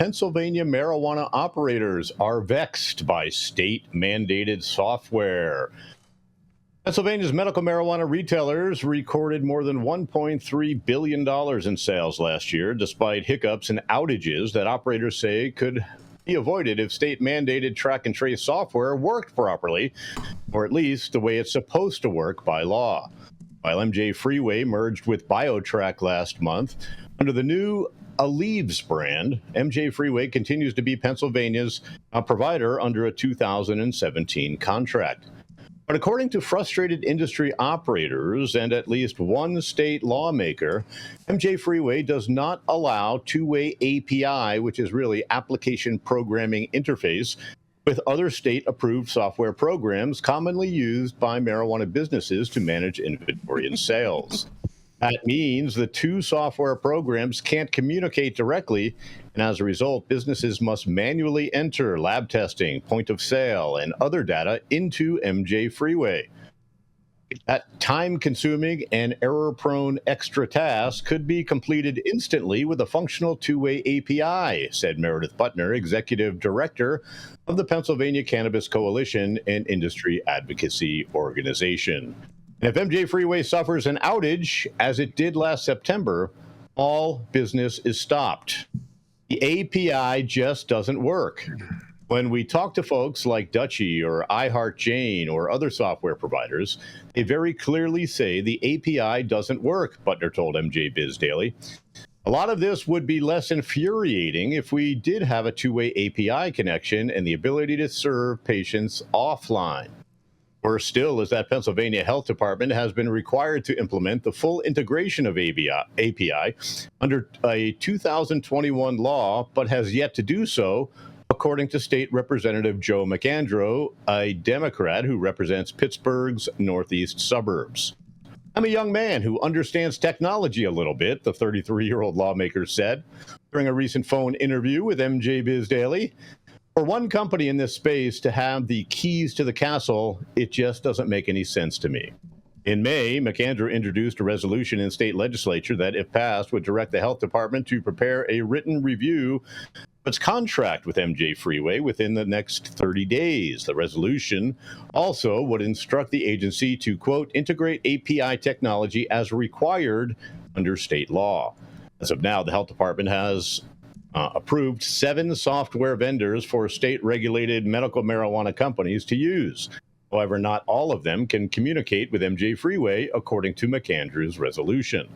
Pennsylvania marijuana operators are vexed by state-mandated software. Pennsylvania's medical marijuana retailers recorded more than $1.3 billion in sales last year, despite hiccups and outages that operators say could be avoided if state-mandated track and trace software worked properly, or at least the way it's supposed to work by law. While MJ Freeway merged with BioTrack last month, under the new Aleve brand, MJ Freeway continues to be Pennsylvania's provider under a 2017 contract. But according to frustrated industry operators and at least one state lawmaker, MJ Freeway does not allow two-way API, which is really application programming interface, with other state-approved software programs commonly used by marijuana businesses to manage inventory and sales. That means the two software programs can't communicate directly, and as a result, businesses must manually enter lab testing, point of sale, and other data into MJ Freeway. That time-consuming and error-prone extra task could be completed instantly with a functional two-way API, said Meredith Butner, Executive Director of the Pennsylvania Cannabis Coalition and Industry Advocacy Organization. And if MJ Freeway suffers an outage, as it did last September, all business is stopped. The API just doesn't work. When we talk to folks like Dutchie or iHeartJane or other software providers, they very clearly say the API doesn't work, Butner told MJ Biz Daily. A lot of this would be less infuriating if we did have a two-way API connection and the ability to serve patients offline. Worse still is that Pennsylvania Health Department has been required to implement the full integration of API under a 2021 law, but has yet to do so, according to State Representative Joe McAndrew, a Democrat who represents Pittsburgh's northeast suburbs. I'm a young man who understands technology a little bit, the 33-year-old lawmaker said during a recent phone interview with MJ Biz Daily. For one company in this space to have the keys to the castle, it just doesn't make any sense to me. In May, McAndrew introduced a resolution in state legislature that, if passed, would direct the health department to prepare a written review of its contract with MJ Freeway within the next 30 days. The resolution also would instruct the agency to, quote, integrate API technology as required under state law. As of now, the health department has approved 7 software vendors for state-regulated medical marijuana companies to use. However, not all of them can communicate with MJ Freeway, according to McAndrew's resolution.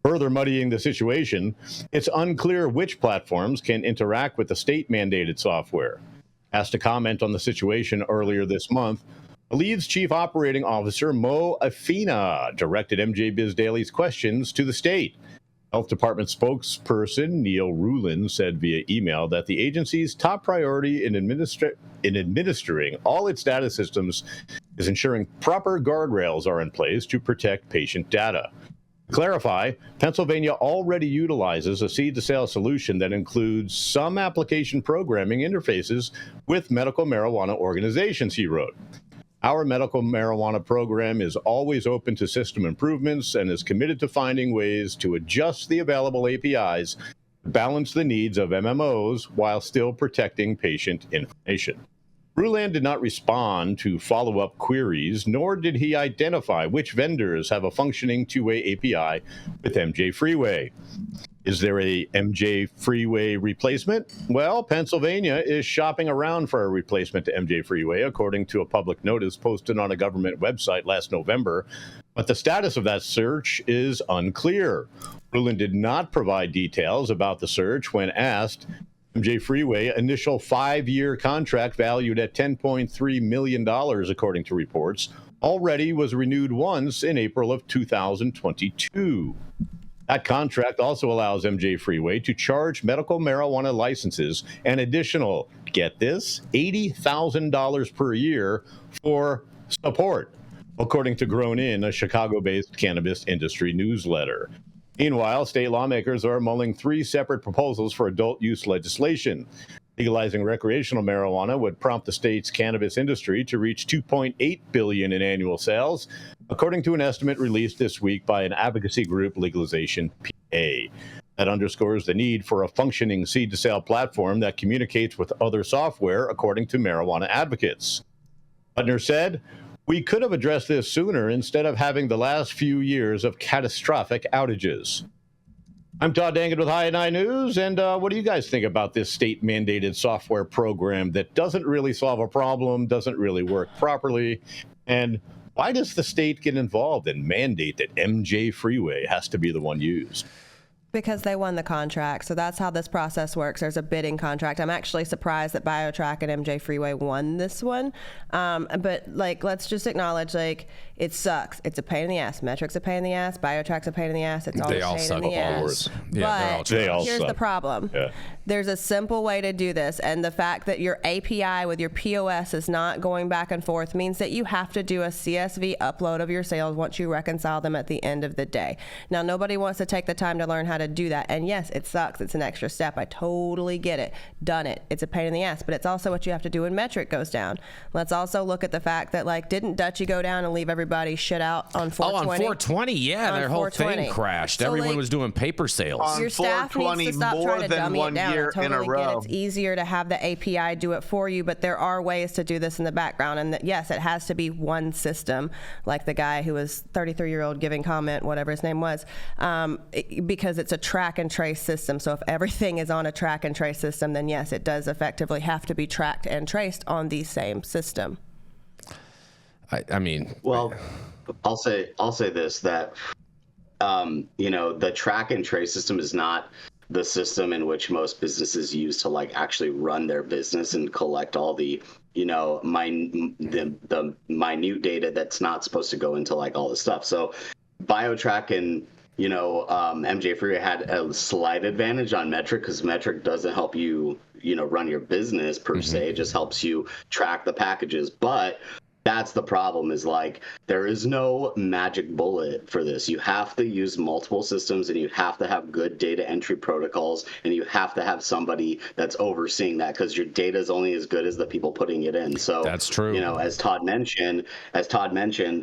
Further muddying the situation, it's unclear which platforms can interact with the state-mandated software. Asked to comment on the situation earlier this month, Aleve's Chief Operating Officer, Mo Afina, directed MJ Biz Daily's questions to the state. Health Department spokesperson Neil Rulin said via email that the agency's top priority in administering all its data systems is ensuring proper guardrails are in place to protect patient data. To clarify, Pennsylvania already utilizes a seed-to-sale solution that includes some application programming interfaces with medical marijuana organizations, he wrote. Our medical marijuana program is always open to system improvements and is committed to finding ways to adjust the available APIs to balance the needs of MMOs while still protecting patient information. Ruland did not respond to follow-up queries, nor did he identify which vendors have a functioning two-way API with MJ Freeway. Is there a MJ Freeway replacement? Well, Pennsylvania is shopping around for a replacement to MJ Freeway, according to a public notice posted on a government website last November. But the status of that search is unclear. Ruland did not provide details about the search when asked. MJ Freeway initial 5-year contract valued at $10.3 million, according to reports, already was renewed once in April of 2022. That contract also allows MJ Freeway to charge medical marijuana licenses an additional, get this, $80,000 per year for support, according to Grown In, a Chicago-based cannabis industry newsletter. Meanwhile, state lawmakers are mulling 3 separate proposals for adult use legislation. Legalizing recreational marijuana would prompt the state's cannabis industry to reach $2.8 billion in annual sales, according to an estimate released this week by an advocacy group, Legalization PA. That underscores the need for a functioning seed-to-sale platform that communicates with other software, according to marijuana advocates. Hudner said, "We could have addressed this sooner instead of having the last few years of catastrophic outages." I'm Todd Dangan with High 9 News, and what do you guys think about this state-mandated software program that doesn't really solve a problem, doesn't really work properly, and why does the state get involved and mandate that MJ Freeway has to be the one used? Because they won the contract. So that's how this process works. There's a bidding contract. I'm actually surprised that BioTrack and MJ Freeway won this one. But like, let's just acknowledge, like, it sucks. It's a pain in the ass. Metric's a pain in the ass. BioTrack's a pain in the ass. It's all a pain in the ass. Yeah, but here's the problem. Yeah. There's a simple way to do this. And the fact that your API with your POS is not going back and forth means that you have to do a CSV upload of your sales once you reconcile them at the end of the day. Now, nobody wants to take the time to learn how to do that. And yes, it sucks. It's an extra step. I totally get it. Done it. It's a pain in the ass, but it's also what you have to do when Metric goes down. Let's also look at the fact that, like, didn't Dutchie go down and leave everybody shit out on 420? Oh, on 420, yeah, their whole thing crashed. So, everyone was doing paper sales. Your staff needs to stop trying to dummy it down. I totally get it. It's easier to have the API do it for you, but there are ways to do this in the background. And yes, it has to be one system, like the guy who was 33-year-old giving comment, whatever his name was, because it's a track and trace system. So if everything is on a track and trace system, then yes, it does effectively have to be tracked and traced on the same system. I mean, well, I'll say this, that the track and trace system is not the system in which most businesses use to, like, actually run their business and collect all the the minute data that's not supposed to go into, like, all the stuff. So BioTrack and MJ Freeway had a slight advantage on Metric, because Metric doesn't help you run your business per se. It just helps you track the packages. But that's the problem, is, like, there is no magic bullet for this. You have to use multiple systems, and you have to have good data entry protocols, and you have to have somebody that's overseeing that, because your data is only as good as the people putting it in. So that's true. As Todd mentioned,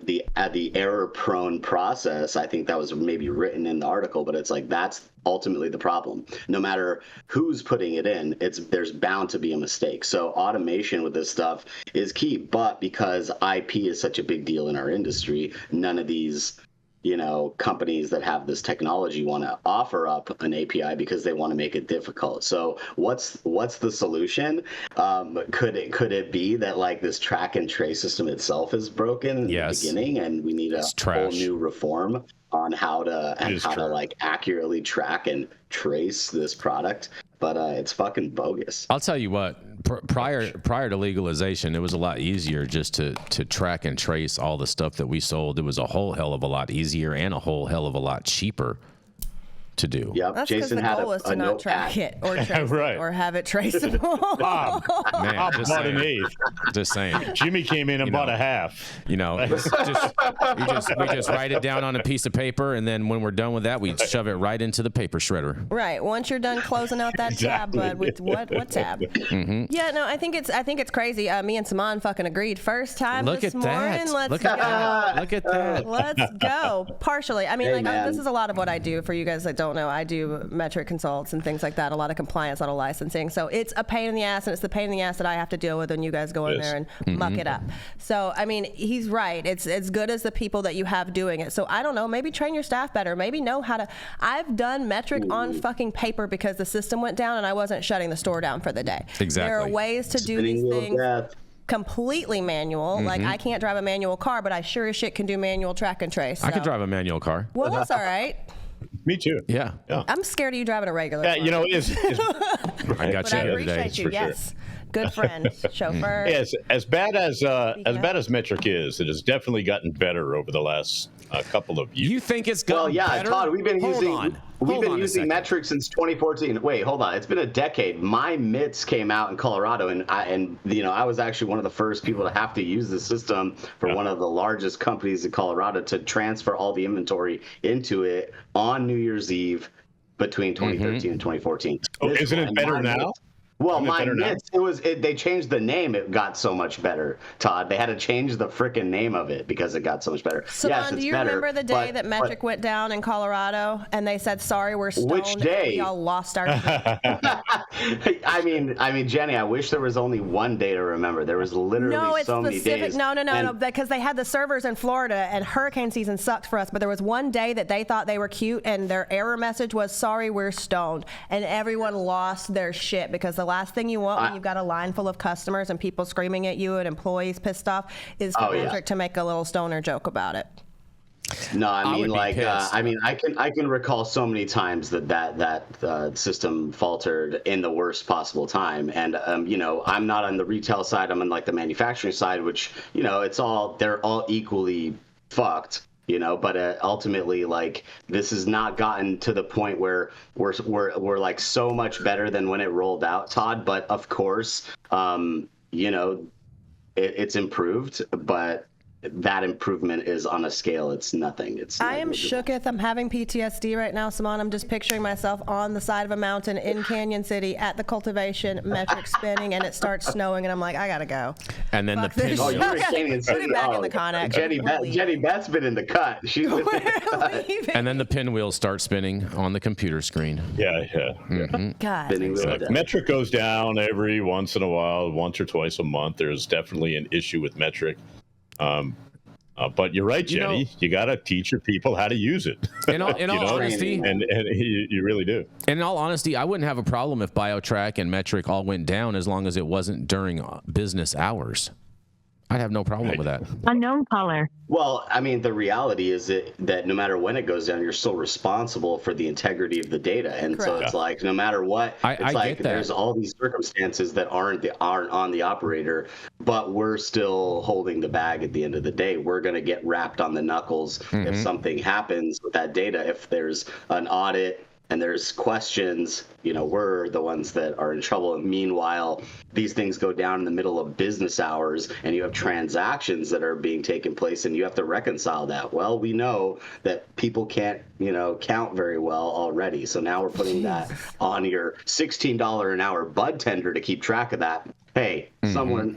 the error-prone process, I think that was maybe written in the article, but it's like, that's ultimately the problem. No matter who's putting it in, there's bound to be a mistake. So automation with this stuff is key, but because IP is such a big deal in our industry, none of these companies that have this technology want to offer up an API because they want to make it difficult. So what's the solution? Could it be that, like, this track and trace system itself is broken in the beginning, and we need a whole new reform on how to like accurately track and trace this product? But it's fucking bogus. I'll tell you what, prior to legalization, it was a lot easier just to track and trace all the stuff that we sold. It was a whole hell of a lot easier and a whole hell of a lot cheaper to do. Yep. That's Jason the had goal is to not track it or trace right. it or have it traceable. Bob bought an eighth. Just saying. Jimmy came in and bought a half. We just write it down on a piece of paper, and then when we're done with that, we shove it right into the paper shredder. Right. Once you're done closing out that tab, bud, with what tab? Mm-hmm. Yeah. No, I think it's crazy. Me and Saman fucking agreed. First time this morning. Let's go. Look at that. Let's go. Partially. I mean, this is a lot of what I do. For you guys that don't know, I do metric consults and things like that, a lot of compliance, a lot of licensing. So it's a pain in the ass, and it's the pain in the ass that I have to deal with when you guys go in there and muck it up. So, I mean, he's right. It's as good as the people that you have doing it. So I don't know, maybe train your staff better, maybe know how to. I've done metric on fucking paper because the system went down and I wasn't shutting the store down for the day. Exactly. There are ways to do these things completely manual. Like, I can't drive a manual car, but I sure as shit can do manual track and trace. So. I could drive a manual car. Well, that's all right. Me too. Yeah. I'm scared of you driving a regular car. I got you here today. You. Yes. Sure. Good friend, chauffeur. Yes, as bad as metric is, it has definitely gotten better over the last couple of years. You think it's gotten better? Todd, we've been using metric since 2014. Wait, hold on. It's been a decade. My MITs came out in Colorado, and I was actually one of the first people to have to use the system for one of the largest companies in Colorado to transfer all the inventory into it on New Year's Eve between 2013 and 2014. Oh, isn't it better now? Well, Isn't it better mine now? bits. They changed the name. It got so much better, Todd. They had to change the freaking name of it because it got so much better. Salon, Yes, it's do you better, remember the day but- that Metric went down in Colorado and they said, sorry, we're stoned? Which day? And we all lost our I mean, Jenny, I wish there was only one day to remember. There was literally No, it's so many specific. days. No, because they had the servers in Florida and hurricane season sucked for us. But there was one day that they thought they were cute and their error message was, sorry, we're stoned. And everyone lost their shit because the last thing you want when you've got a line full of customers and people screaming at you and employees pissed off is for Metric to make a little stoner joke about it. No, I would mean, be like, pissed. I can recall so many times that system faltered in the worst possible time. And you know, I'm not on the retail side. I'm on like the manufacturing side, which, you know, they're all equally fucked. You know, but ultimately, like, this has not gotten to the point where we're like so much better than when it rolled out, Todd. But of course, you know, it's improved, but that improvement is on a scale. It's nothing. It's I am negligible. shooketh. I'm having PTSD right now, Simone. I'm just picturing myself on the side of a mountain in Canyon City at the cultivation, Metric spinning, and it starts snowing, and I'm like, I gotta go. And then Fuck the this pinwheel. shit. Oh, you're in Canyon Put it City. back in Oh, the Connex. Jenny We're leaving. Jenny Beth's been in the cut. She's been in the cut. We're leaving. And then the pinwheel starts spinning on the computer screen. Yeah. God. Spinning wheel of death. Metric goes down every once in a while, once or twice a month. There's definitely an issue with Metric. But you're right, You know- Jenny. You got to teach your people how to use it. In all You know? honesty, and you really do. in all honesty, I wouldn't have a problem if BioTrack and Metric all went down as long as it wasn't during business hours. I'd have no problem with that. Unknown caller. Well, I mean, the reality is that no matter when it goes down, you're still responsible for the integrity of the data, and so Correct. it's like no matter what, I it's get like that. there's all these circumstances that aren't on the operator, but we're still holding the bag at the end of the day. We're going to get wrapped on the knuckles if something happens with that data. If there's an audit and there's questions, you know, we're the ones that are in trouble. And meanwhile, these things go down in the middle of business hours and you have transactions that are being taken place and you have to reconcile that. Well, we know that people can't, you know, count very well already. So now we're putting that on your $16 an hour bud tender to keep track of that. Hey,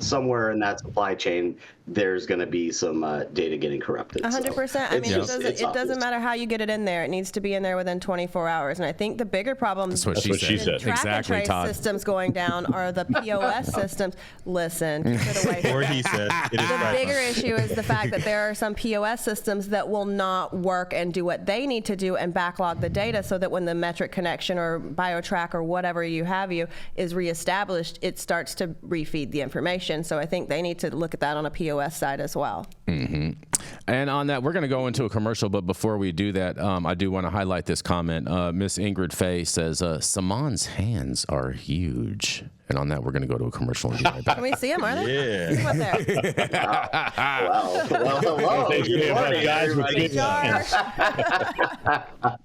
somewhere in that supply chain, there's going to be some data getting corrupted. 100%. I mean, it's it obvious. doesn't matter how you get it in there. It needs to be in there within 24 hours. And I think the bigger problem That's what That's she what said. she said. track Exactly, and trace Todd. systems going down are the POS systems. Listen, keep it away from Or that. he said, it is The right. bigger issue is the fact that there are some POS systems that will not work and do what they need to do and backlog the data so that when the Metric connection or BioTrack or whatever is reestablished, it starts to refeed the information. So I think they need to look at that on a POS side as well. And on that, we're going to go into a commercial. But before we do that, I do want to highlight this comment. Miss Ingrid Faye says, Samon's hands are huge. And on that, we're going to go to a commercial and be right back. Can we see them? Are they? Yeah. See them up there. Well, hello. Thanks, Good man. morning, Guys with everybody. big hands.